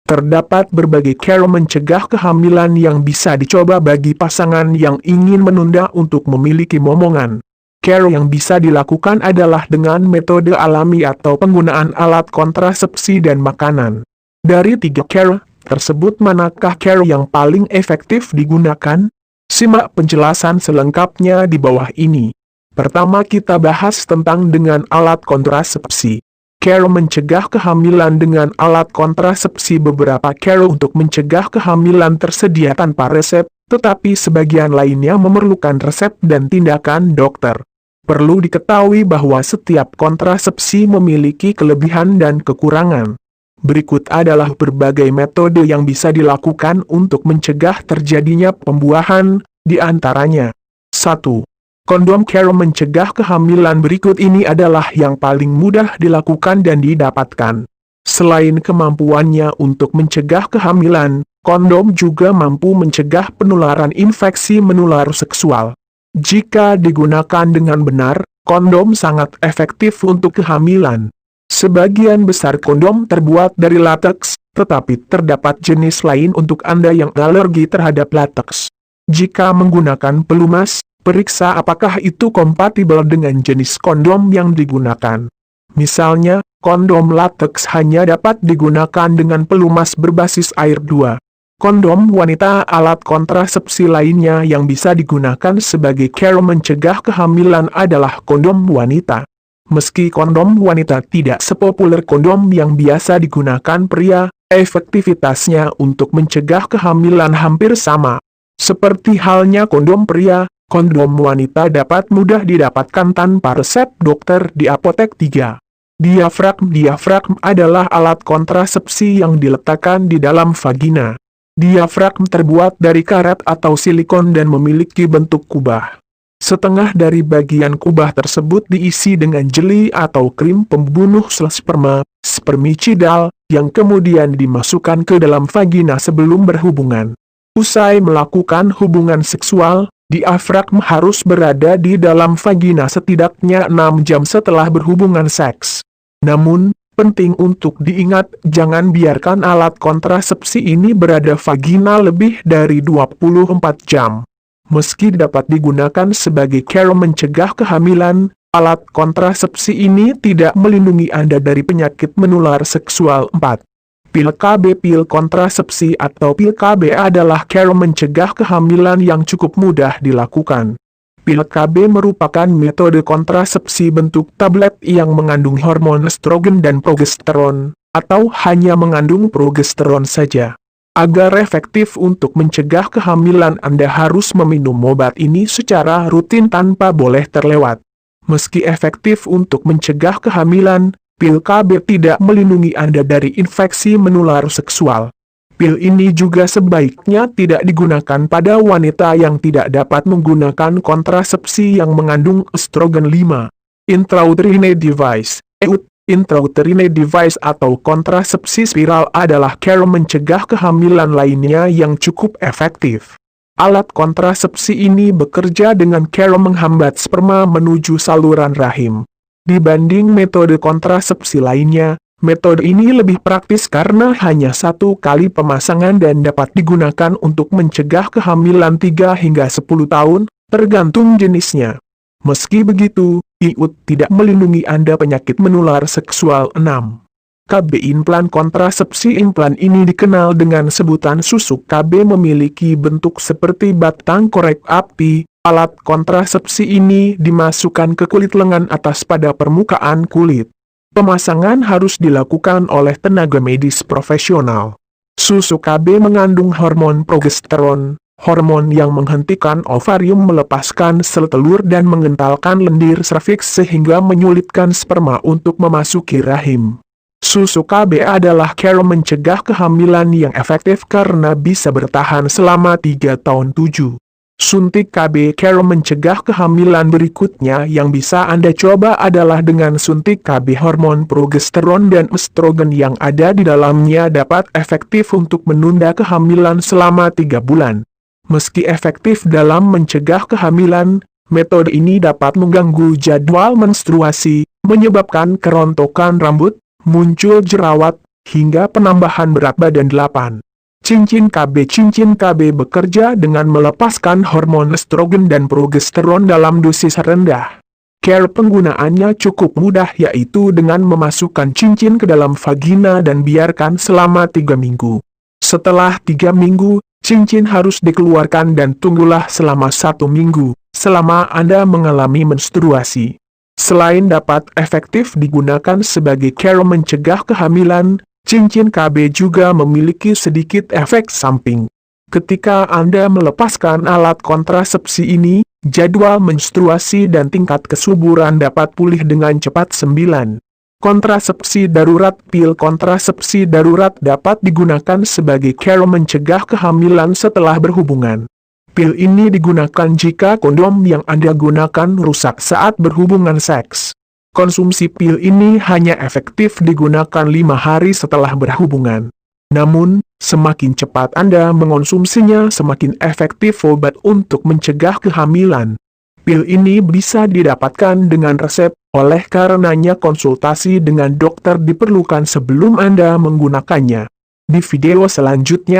Terdapat berbagai cara mencegah kehamilan yang bisa dicoba bagi pasangan yang ingin menunda untuk memiliki momongan. Cara yang bisa dilakukan adalah dengan metode alami atau penggunaan alat kontrasepsi dan makanan. Dari 3 cara tersebut, manakah cara yang paling efektif digunakan? Simak penjelasan selengkapnya di bawah ini. Pertama, kita bahas tentang dengan alat kontrasepsi. Cara mencegah kehamilan dengan alat kontrasepsi. Beberapa cara untuk mencegah kehamilan tersedia tanpa resep, tetapi sebagian lainnya memerlukan resep dan tindakan dokter. Perlu diketahui bahwa setiap kontrasepsi memiliki kelebihan dan kekurangan. Berikut adalah berbagai metode yang bisa dilakukan untuk mencegah terjadinya pembuahan, di antaranya. 1. Kondom. Cara mencegah kehamilan berikut ini adalah yang paling mudah dilakukan dan didapatkan. Selain kemampuannya untuk mencegah kehamilan, kondom juga mampu mencegah penularan infeksi menular seksual. Jika digunakan dengan benar, kondom sangat efektif untuk kehamilan. Sebagian besar kondom terbuat dari lateks, tetapi terdapat jenis lain untuk Anda yang alergi terhadap lateks. Jika menggunakan pelumas, periksa apakah itu kompatibel dengan jenis kondom yang digunakan. Misalnya, kondom lateks hanya dapat digunakan dengan pelumas berbasis air 2. Kondom wanita. Alat kontrasepsi lainnya yang bisa digunakan sebagai cara mencegah kehamilan adalah kondom wanita. Meski kondom wanita tidak sepopuler kondom yang biasa digunakan pria, efektivitasnya untuk mencegah kehamilan hampir sama. Seperti halnya kondom pria, kondom wanita dapat mudah didapatkan tanpa resep dokter di apotek. 3. Diafragma. Diafragma adalah alat kontrasepsi yang diletakkan di dalam vagina. Diafragma terbuat dari karet atau silikon dan memiliki bentuk kubah. Setengah dari bagian kubah tersebut diisi dengan jeli atau krim pembunuh sel sperma, spermicidal, yang kemudian dimasukkan ke dalam vagina sebelum berhubungan. Usai melakukan hubungan seksual, diafragma harus berada di dalam vagina setidaknya 6 jam setelah berhubungan seks. Namun, penting untuk diingat, jangan biarkan alat kontrasepsi ini berada vagina lebih dari 24 jam. Meski dapat digunakan sebagai cara mencegah kehamilan, alat kontrasepsi ini tidak melindungi Anda dari penyakit menular seksual. 4. Pil KB. Pil kontrasepsi atau pil KB adalah cara mencegah kehamilan yang cukup mudah dilakukan. Pil KB merupakan metode kontrasepsi bentuk tablet yang mengandung hormon estrogen dan progesteron, atau hanya mengandung progesteron saja. Agar efektif untuk mencegah kehamilan, Anda harus meminum obat ini secara rutin tanpa boleh terlewat. Meski efektif untuk mencegah kehamilan, pil KB tidak melindungi Anda dari infeksi menular seksual. Pil ini juga sebaiknya tidak digunakan pada wanita yang tidak dapat menggunakan kontrasepsi yang mengandung estrogen. 5. Intrauterine device. Intrauterine device atau kontrasepsi spiral adalah cara mencegah kehamilan lainnya yang cukup efektif. Alat kontrasepsi ini bekerja dengan cara menghambat sperma menuju saluran rahim. Dibanding metode kontrasepsi lainnya, metode ini lebih praktis karena hanya 1 kali pemasangan dan dapat digunakan untuk mencegah kehamilan 3 hingga 10 tahun, tergantung jenisnya. Meski begitu, IUD tidak melindungi Anda penyakit menular seksual. 6. KB implan kontrasepsi. Implan ini dikenal dengan sebutan susuk KB, memiliki bentuk seperti batang korek api. Alat kontrasepsi ini dimasukkan ke kulit lengan atas pada permukaan kulit. Pemasangan harus dilakukan oleh tenaga medis profesional. Susuk KB mengandung hormon progesteron, hormon yang menghentikan ovarium melepaskan sel telur dan mengentalkan lendir serviks sehingga menyulitkan sperma untuk memasuki rahim. Susuk KB adalah cara mencegah kehamilan yang efektif karena bisa bertahan selama 3 tahun. 7. Suntik KB. Cara mencegah kehamilan berikutnya yang bisa Anda coba adalah dengan suntik KB. Hormon progesteron dan estrogen yang ada di dalamnya dapat efektif untuk menunda kehamilan selama 3 bulan. Meski efektif dalam mencegah kehamilan, metode ini dapat mengganggu jadwal menstruasi, menyebabkan kerontokan rambut, muncul jerawat, hingga penambahan berat badan 8. Cincin KB bekerja dengan melepaskan hormon estrogen dan progesteron dalam dosis rendah. Cara penggunaannya cukup mudah, yaitu dengan memasukkan cincin ke dalam vagina dan biarkan selama 3 minggu. Setelah 3 minggu, cincin harus dikeluarkan dan tunggulah selama 1 minggu, selama Anda mengalami menstruasi. Selain dapat efektif digunakan sebagai cara mencegah kehamilan, cincin KB juga memiliki sedikit efek samping. Ketika Anda melepaskan alat kontrasepsi ini, jadwal menstruasi dan tingkat kesuburan dapat pulih dengan cepat. 9. Kontrasepsi darurat. Pil kontrasepsi darurat dapat digunakan sebagai cara mencegah kehamilan setelah berhubungan. Pil ini digunakan jika kondom yang Anda gunakan rusak saat berhubungan seks. Konsumsi pil ini hanya efektif digunakan 5 hari setelah berhubungan. Namun, semakin cepat Anda mengonsumsinya, semakin efektif obat untuk mencegah kehamilan. Pil ini bisa didapatkan dengan resep, oleh karenanya konsultasi dengan dokter diperlukan sebelum Anda menggunakannya. Di video selanjutnya,